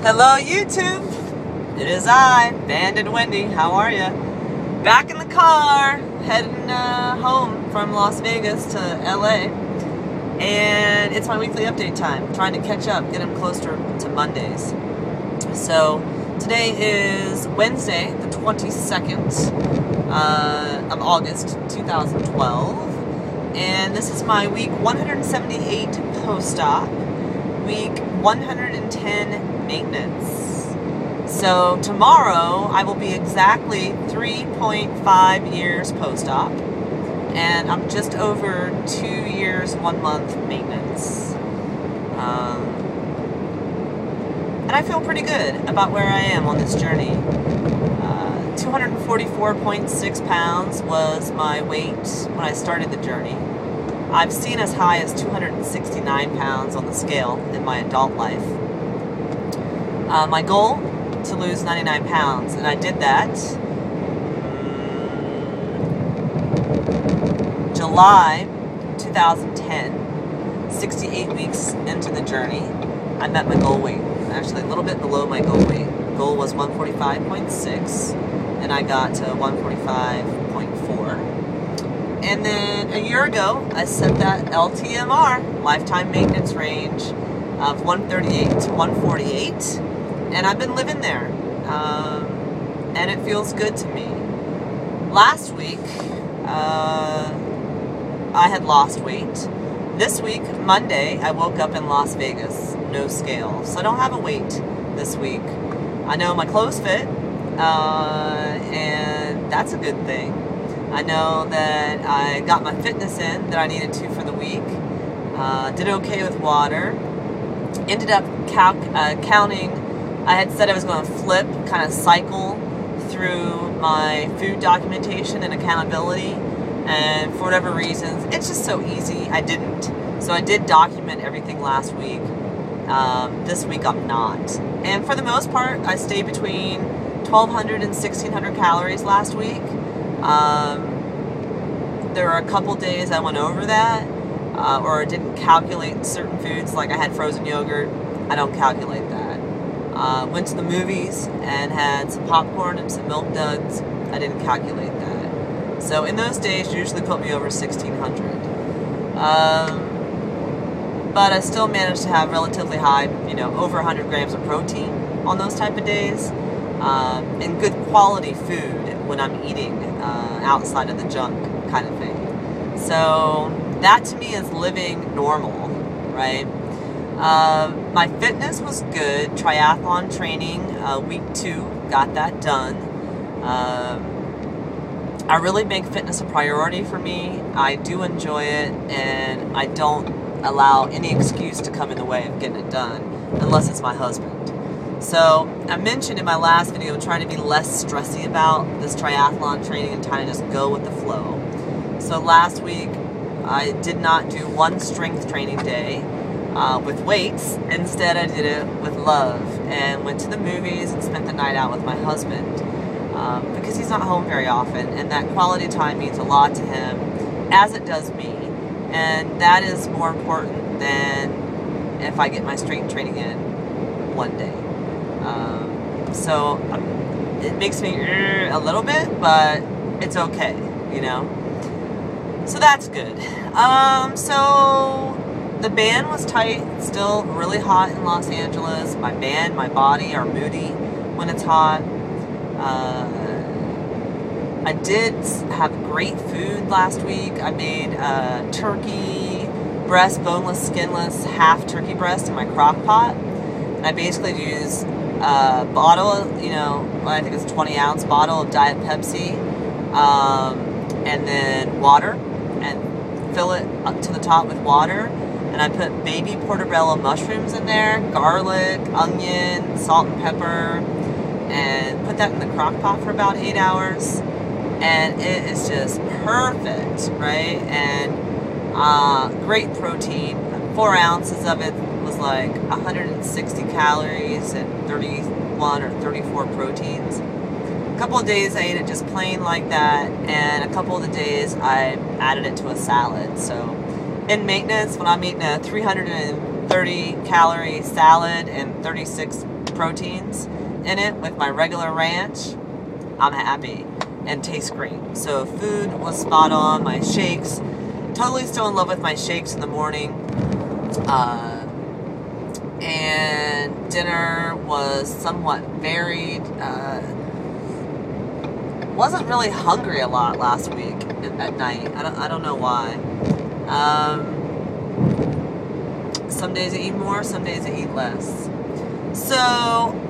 Hello YouTube, it is I, BandedWendy. How are ya? Back in the car, heading home from Las Vegas to LA, and it's my weekly update time, trying to catch up, get them closer to Mondays. So today is Wednesday, the 22nd of August 2012, and this is my week 178 post-op, week 110 maintenance. So tomorrow I will be exactly 3.5 years post-op, and I'm just over 2 years, 1 month maintenance. And I feel pretty good about where I am on this journey. 244.6 pounds was my weight when I started the journey. I've seen as high as 269 pounds on the scale in my adult life. My goal, to lose 99 pounds, and I did that July 2010, 68 weeks into the journey. I met my goal weight, actually a little bit below my goal weight. Goal was 145.6, and I got to 145.4. And then a year ago, I set that LTMR, lifetime maintenance range, of 138 to 148. And I've been living there, and it feels good to me. Last week, I had lost weight. This week, Monday, I woke up in Las Vegas, no scale. So I don't have a weight this week. I know my clothes fit, and that's a good thing. I know that I got my fitness in that I needed to for the week. Did okay with water. Ended up counting. I had said I was going to flip, kind of cycle through my food documentation and accountability, and for whatever reasons, it's just so easy, I didn't. So I did document everything last week. This week I'm not. And for the most part, I stayed between 1,200 and 1,600 calories last week. There were a couple days I went over that, or I didn't calculate certain foods, like I had frozen yogurt. I don't calculate that. Went to the movies and had some popcorn and some milk duds. I didn't calculate that. So in those days, usually put me over 1,600. But I still managed to have relatively high, over 100 grams of protein on those type of days, and good quality food when I'm eating outside of the junk kind of thing. So that to me is living normal, right? My fitness was good. Triathlon training, week 2, got that done. I really make fitness a priority for me. I do enjoy it, and I don't allow any excuse to come in the way of getting it done, unless it's my husband. So I mentioned in my last video trying to be less stressy about this triathlon training and trying to just go with the flow. So last week, I did not do one strength training day with weights. Instead, I did it with love and went to the movies and spent the night out with my husband, because he's not home very often, and that quality time means a lot to him, as it does me, and that is more important than if I get my strength training in one day. So it makes me a little bit, but it's okay, so that's good. So the band was tight, still really hot in Los Angeles. My band, my body are moody when it's hot. I did have great food last week. I made turkey breast, boneless, skinless, half turkey breast in my crock pot. And I basically use a bottle, I think it's a 20-ounce bottle of Diet Pepsi, and then water, and fill it up to the top with water. And I put baby portobello mushrooms in there, garlic, onion, salt and pepper, and put that in the crock pot for about 8 hours. And it is just perfect, right? And great protein. 4 ounces of it was like 160 calories and 31 or 34 proteins. A couple of days I ate it just plain like that, and a couple of the days I added it to a salad. So in maintenance, when I'm eating a 330 calorie salad and 36 proteins in it with my regular ranch, I'm happy and tastes great. So food was spot on. My shakes, totally still in love with my shakes in the morning. And dinner was somewhat varied. Wasn't really hungry a lot last week at night. I don't know why. Some days I eat more, some days I eat less. So,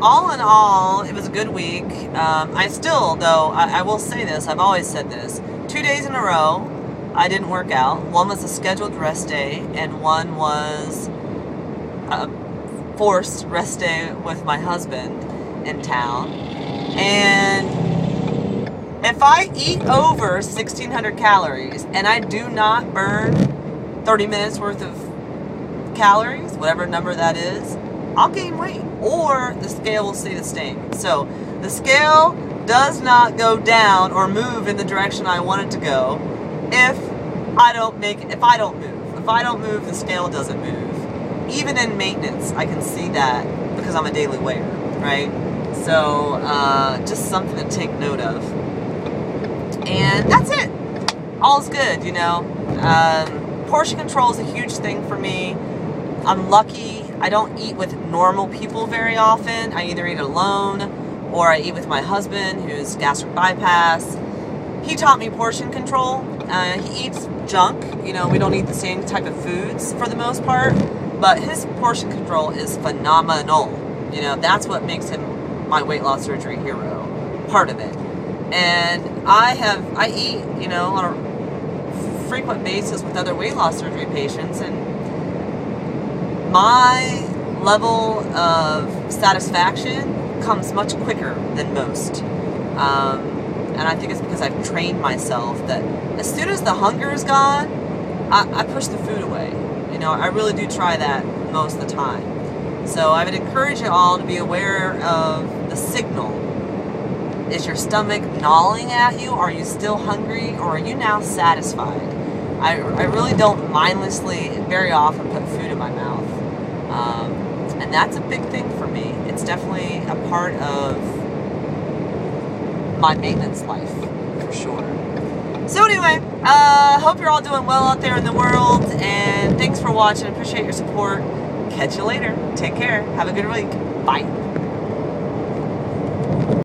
all in all, it was a good week. I still, though, I will say this, I've always said this, 2 days in a row, I didn't work out. One was a scheduled rest day, and one was a forced rest day with my husband in town. And if I eat over 1,600 calories, and I do not burn 30 minutes worth of calories, whatever number that is, I'll gain weight, or the scale will stay the same. So the scale does not go down or move in the direction I want it to go if I don't move. If I don't move, the scale doesn't move. Even in maintenance, I can see that because I'm a daily weigher, right? So just something to take note of. And that's it. All's good, you know. Portion control is a huge thing for me. I'm lucky. I don't eat with normal people very often. I either eat alone or I eat with my husband, who's gastric bypass. He taught me portion control. He eats junk. You know, we don't eat the same type of foods for the most part, but his portion control is phenomenal. You know, that's what makes him my weight loss surgery hero. Part of it. And I eat, you know, on a frequent basis with other weight loss surgery patients, and my level of satisfaction comes much quicker than most. And I think it's because I've trained myself that as soon as the hunger is gone, I push the food away. You know, I really do try that most of the time. So I would encourage you all to be aware of the signal. Is your stomach gnawing at you? Are you still hungry? Or are you now satisfied? I really don't mindlessly very often put food in my mouth. And that's a big thing for me. It's definitely a part of my maintenance life, for sure. So anyway, hope you're all doing well out there in the world, and thanks for watching. Appreciate your support. Catch you later. Take care. Have a good week. Bye.